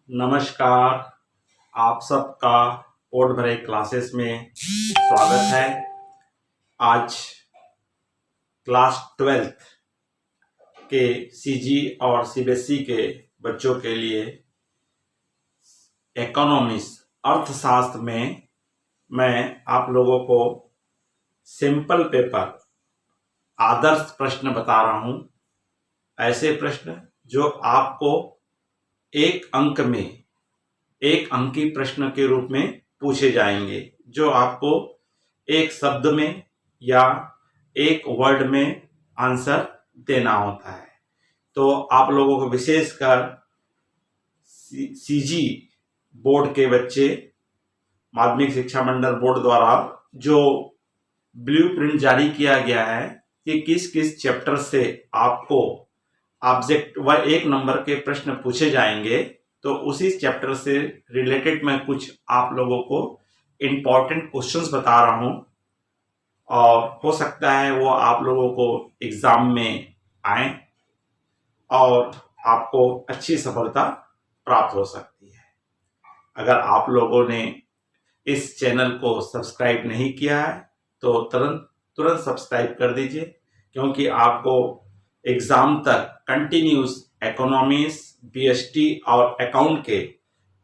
नमस्कार। आप सबका पोर्ट भरे क्लासेस में स्वागत है। आज क्लास 12th के सीजी और सीबीएसई के बच्चों के लिए इकोनॉमिक्स अर्थशास्त्र में मैं आप लोगों को सिंपल पेपर आदर्श प्रश्न बता रहा हूं। ऐसे प्रश्न जो आपको एक अंकी प्रश्न के रूप में पूछे जाएंगे, जो आपको एक शब्द में या एक वर्ड में आंसर देना होता है। तो आप लोगों को विशेषकर सीजी बोर्ड के बच्चे, माध्यमिक शिक्षा मंडल बोर्ड द्वारा जो ब्लूप्रिंट जारी किया गया है कि किस किस चैप्टर से आपको ऑब्जेक्ट व एक नंबर के प्रश्न पूछे जाएंगे, तो उसी चैप्टर से रिलेटेड मैं कुछ आप लोगों को इम्पॉर्टेंट क्वेश्चंस बता रहा हूं और हो सकता है वो आप लोगों को एग्जाम में आए और आपको अच्छी सफलता प्राप्त हो सकती है। अगर आप लोगों ने इस चैनल को सब्सक्राइब नहीं किया है तो तुरंत सब्सक्राइब कर दीजिए, क्योंकि आपको एग्जाम तक कंटिन्यूस इकोनॉमिक्स, बीएसटी और अकाउंट के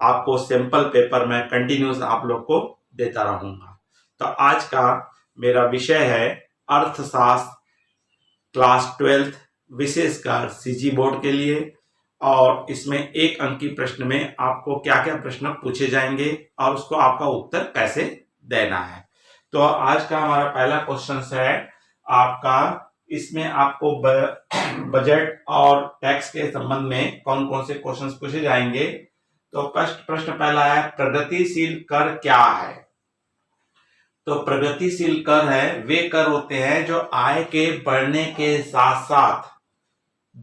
आपको सैंपल पेपर में कंटिन्यूस आप लोग को देता रहूंगा। तो आज का मेरा विषय है अर्थशास्त्र क्लास 12th, विशेषकर सीजी बोर्ड के लिए। और इसमें एक अंकी प्रश्न में आपको क्या क्या प्रश्न पूछे जाएंगे और उसको आपका उत्तर कैसे देना है। तो आज का हमारा पहला क्वेश्चन है आपका, इसमें आपको बजट और टैक्स के संबंध में कौन कौन से क्वेश्चंस पूछे जाएंगे। तो प्रश्न पहला है, प्रगतिशील कर क्या है। तो प्रगतिशील कर है वे कर होते हैं जो आय के बढ़ने के साथ साथ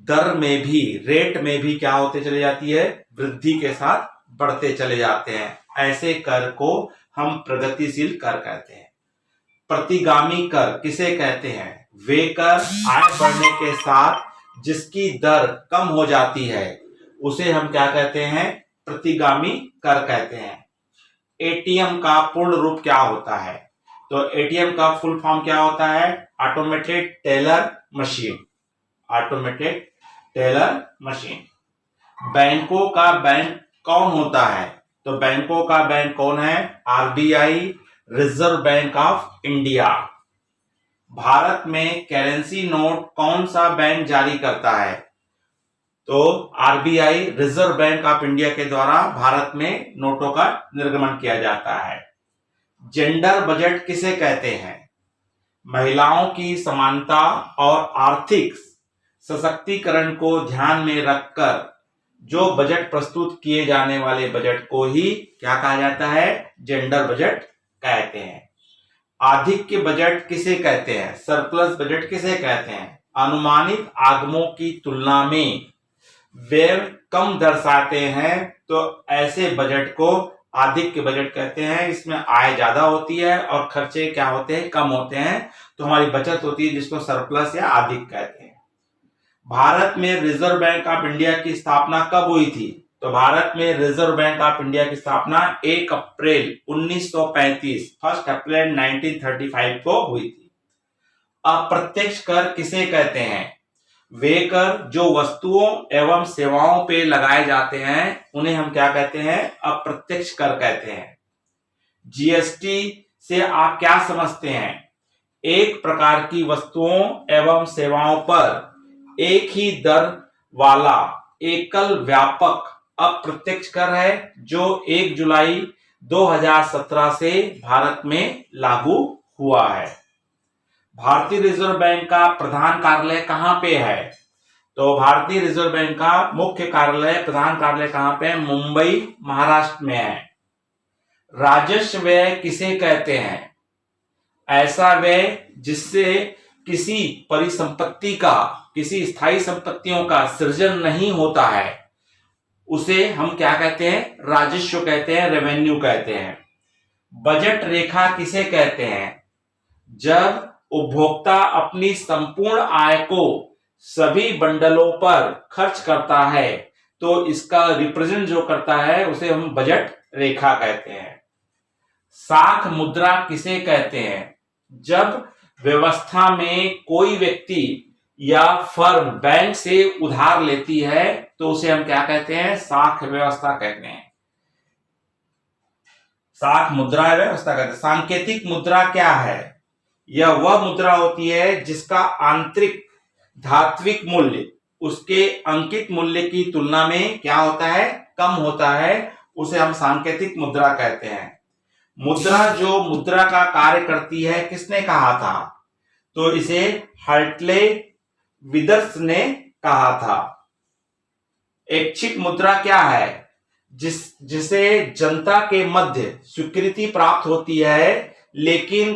दर में भी, रेट में भी क्या होते चले जाती है, वृद्धि के साथ बढ़ते चले जाते हैं। ऐसे कर को हम प्रगतिशील कर कहते हैं। प्रतिगामी कर किसे कहते हैं, वे कर आय बढ़ने के साथ जिसकी दर कम हो जाती है उसे हम क्या कहते हैं, प्रतिगामी कर कहते हैं। एटीएम का पूर्ण रूप क्या होता है। तो एटीएम का फुल फॉर्म क्या होता है, automated teller machine. Automated teller machine. बैंकों का बैंक कौन होता है। तो बैंकों का बैंक कौन है, RBI, reserve bank of India. Bharat में करेंसी नोट कौन सा बैंक जारी करता है। तो RBI, reserve bank of India के द्वारा भारत में नोटों का निर्गमन किया जाता है। जेंडर बजट किसे कहते हैं, महिलाओं की समानता और आर्थिक सशक्तिकरण को ध्यान में रखकर जो बजट प्रस्तुत किए जाने वाले बजट को ही क्या कहा जाता है, जेंडर बजट कहते हैं। आधिक्य बजट किसे कहते हैं, सरप्लस बजट किसे कहते हैं, अनुमानित आगमों की तुलना में व्यय कम दर्शाते हैं तो ऐसे बजट को आधिक्य बजट कहते हैं। इसमें आय ज्यादा होती है और खर्चे क्या होते हैं, कम होते हैं, तो हमारी बचत होती है, जिसको सरप्लस या अधिक कहते हैं। भारत में रिजर्व बैंक ऑफ इंडिया की स्थापना कब हुई थी। तो भारत में रिजर्व बैंक ऑफ इंडिया की स्थापना 1 अप्रैल 1935, 1 अप्रैल 1935 को हुई थी। अप्रत्यक्ष कर किसे कहते हैं, वे कर जो वस्तुओं एवं सेवाओं पे लगाए जाते हैं उन्हें हम क्या कहते हैं, अप्रत्यक्ष कर कहते हैं। जीएसटी से आप क्या समझते हैं, एक प्रकार की वस्तुओं एवं सेवाओं पर एक ही दर वाला एकल व्यापक अप्रत्यक्ष कर है, जो 1 जुलाई 2017 से भारत में लागू हुआ है। भारतीय रिजर्व बैंक का प्रधान कार्यालय कहां पे है। तो भारतीय रिजर्व बैंक का मुख्य कार्यालय, प्रधान कार्यालय कहां पे है, मुंबई, महाराष्ट्र में है। राजस्व व्यय किसे कहते हैं, ऐसा व्यय जिससे किसी परिसंपत्ति का, किसी स्थायी संपत्तियों का सृजन नहीं होता है, उसे हम क्या कहते हैं, राजस्व कहते हैं, रेवेन्यू कहते हैं। बजट रेखा किसे कहते हैं, जब उपभोक्ता अपनी संपूर्ण आय को सभी बंडलों पर खर्च करता है तो इसका रिप्रेजेंट जो करता है उसे हम बजट रेखा कहते हैं। साख मुद्रा किसे कहते हैं? जब व्यवस्था में कोई व्यक्ति या फर्म बैंक से उधार लेती है तो उसे हम क्या कहते हैं? साख व्यवस्था कहते हैं। साख मुद्रा व्यवस्था कहते हैं। सांकेतिक मुद्रा क्या है? यह वह मुद्रा होती है जिसका आंतरिक धात्विक मूल्य उसके अंकित मूल्य की तुलना में क्या होता है? कम होता है। उसे हम सांकेतिक मुद्रा कहते हैं। मुद्रा जो मुद्रा का कार्य करती है, किसने कहा था? तो इसे हर्टले विदर्स ने कहा था। ऐच्छिक मुद्रा क्या है? जिसे जनता के मध्य स्वीकृति प्राप्त होती है लेकिन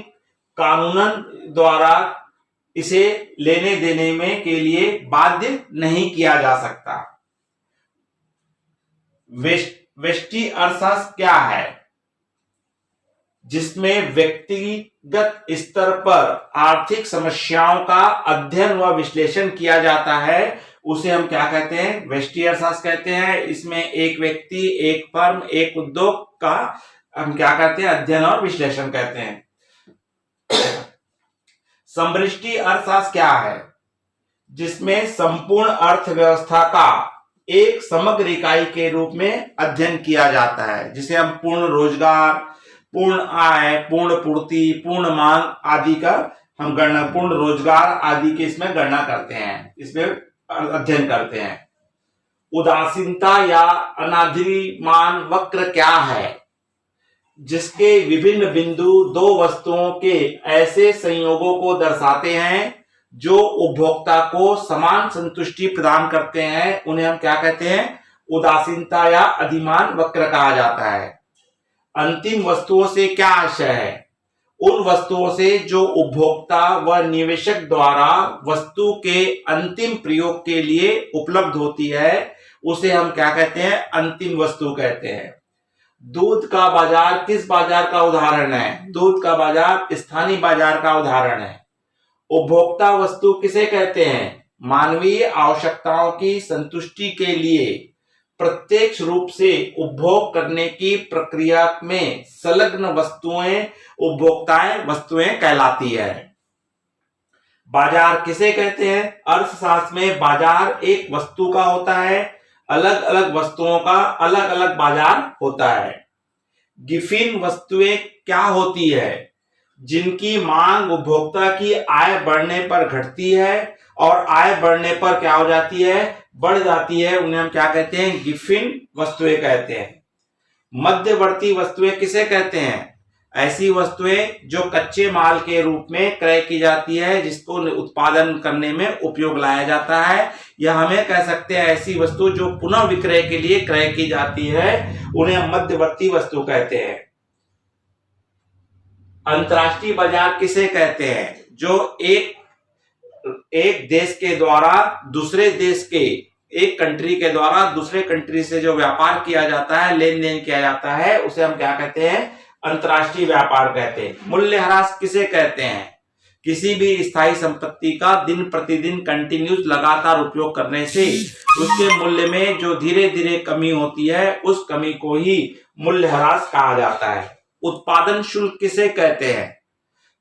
कानूनन द्वारा इसे लेने देने में के लिए बाध्य नहीं किया जा सकता। व्यष्टि अर्थशास्त्र क्या है? जिसमें व्यक्तिगत स्तर पर आर्थिक समस्याओं का अध्ययन व विश्लेषण किया जाता है, उसे हम क्या कहते हैं? व्यष्टि अर्थशास्त्र कहते हैं। इसमें एक व्यक्ति, एक फर्म, एक उद्योग का हम क्या कहते हैं? अध्ययन और विश्लेषण कहते हैं। समष्टि अर्थशास्त्र क्या है? जिसमें संपूर्ण अर्थव्यवस्था का एक समग्र इकाई के रूप में अध्ययन किया जाता है, जिसे हम पूर्ण रोजगार, पूर्ण आय, पूर्ण पूर्ति, पूर्ण मांग आदि का हम गणना, पूर्ण रोजगार आदि के इसमें गणना करते हैं, इसमें अध्ययन करते हैं। उदासीनता या अनाधिमान वक्र क्या है? जिसके विभिन्न बिंदु दो वस्तुओं के ऐसे संयोगों को दर्शाते हैं जो उपभोक्ता को समान संतुष्टि प्रदान करते हैं, उन्हें हम क्या कहते हैं? उदासीनता या अधिमान वक्र कहा जाता है। अंतिम वस्तुओं से क्या आशय है? उन वस्तुओं से जो उपभोक्ता व निवेशक द्वारा वस्तु के अंतिम प्रयोग के लिए उपलब्ध होती है, उसे हम क्या कहते हैं? अंतिम वस्तु कहते हैं। दूध का बाजार किस बाजार का उदाहरण है? दूध का बाजार स्थानीय बाजार का उदाहरण है। उपभोक्ता वस्तु किसे कहते हैं? मानवीय आवश्यकताओं की संतुष्टि के लिए प्रत्यक्ष रूप से उपभोग करने की प्रक्रिया में संलग्न वस्तुएं वस्तुएं कहलाती है। बाजार किसे कहते हैं? अर्थशास्त्र में बाजार एक वस्तु का होता है, अलग अलग वस्तुओं का अलग अलग बाजार होता है। गिफिन वस्तुएं क्या होती है? जिनकी मांग उपभोक्ता की आय बढ़ने पर घटती है और आय बढ़ने पर क्या हो जाती है? बढ़ जाती है, उन्हें हम क्या कहते हैं? गिफिन वस्तुएं कहते हैं। मध्यवर्ती वस्तुएं किसे कहते हैं? ऐसी वस्तुएं जो कच्चे माल के रूप में क्रय की जाती है, जिसको उत्पादन करने में उपयोग लाया जाता है, या हमें कह सकते हैं ऐसी वस्तु जो पुनः विक्रय के लिए क्रय की जाती है, उन्हें हम मध्यवर्ती वस्तु कहते हैं। अंतर्राष्ट्रीय बाजार किसे कहते हैं? जो एक देश के द्वारा दूसरे देश के, एक कंट्री के द्वारा दूसरे कंट्री से जो व्यापार किया जाता है, लेन देन किया जाता है, उसे हम क्या कहते हैं? अंतर्राष्ट्रीय व्यापार कहते हैं। मूल्यह्रास किसे कहते हैं? किसी भी स्थायी संपत्ति का दिन प्रतिदिन कंटिन्यूस लगातार उपयोग करने से उसके मूल्य में जो धीरे धीरे कमी होती है, उस कमी को ही मूल्यह्रास कहा जाता है। उत्पादन शुल्क किसे कहते हैं?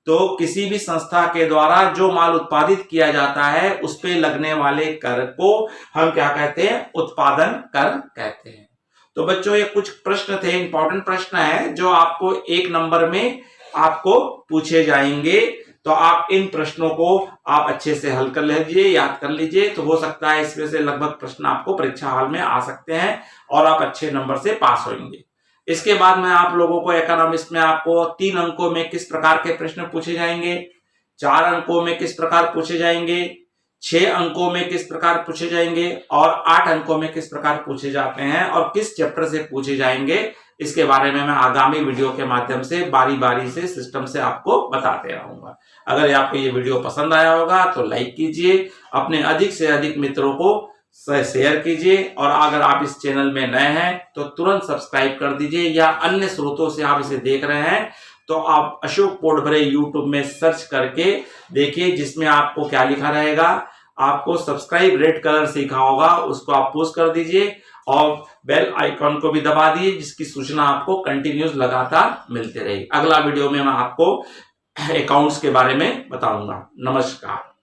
तो किसी भी संस्था के द्वारा जो माल उत्पादित किया जाता है, उस पे लगने वाले कर को हम क्या कहते हैं? उत्पादन कर कहते हैं। तो बच्चों, ये कुछ प्रश्न थे, इंपॉर्टेंट प्रश्न है जो आपको एक नंबर में आपको पूछे जाएंगे। तो आप इन प्रश्नों को आप अच्छे से हल कर लीजिए, याद कर लीजिए। तो हो सकता है इसमें से लगभग प्रश्न आपको परीक्षा हॉल में आ सकते हैं और आप अच्छे नंबर से पास होंगे। इसके बाद मैं आप लोगों को इकोनॉमिक्स में आपको 3 अंकों में किस प्रकार के प्रश्न पूछे जाएंगे, 4 अंकों में किस प्रकार पूछे जाएंगे, 6 अंकों में किस प्रकार पूछे जाएंगे और 8 अंकों में किस प्रकार पूछे जाते हैं और किस चैप्टर से पूछे जाएंगे, इसके बारे में मैं आगामी वीडियो के माध्यम से बारी बारी से सिस्टम से आपको बताते रहूंगा। अगर आपको ये वीडियो पसंद आया होगा तो लाइक कीजिए, अपने अधिक से अधिक मित्रों को शेयर कीजिए, और अगर आप इस चैनल में नए हैं तो तुरंत सब्सक्राइब कर दीजिए, या अन्य स्रोतों से आप इसे देख रहे हैं तो आप अशोक पोटभरे यूट्यूब में सर्च करके देखिए, जिसमें आपको क्या लिखा रहेगा, आपको सब्सक्राइब रेड कलर से लिखा होगा, उसको आप पुश कर दीजिए और बेल आइकॉन को भी दबा दिए, जिसकी सूचना आपको कंटिन्यूस लगातार मिलती रहेगी। अगला वीडियो में मैं आपको अकाउंट्स के बारे में बताऊंगा। नमस्कार।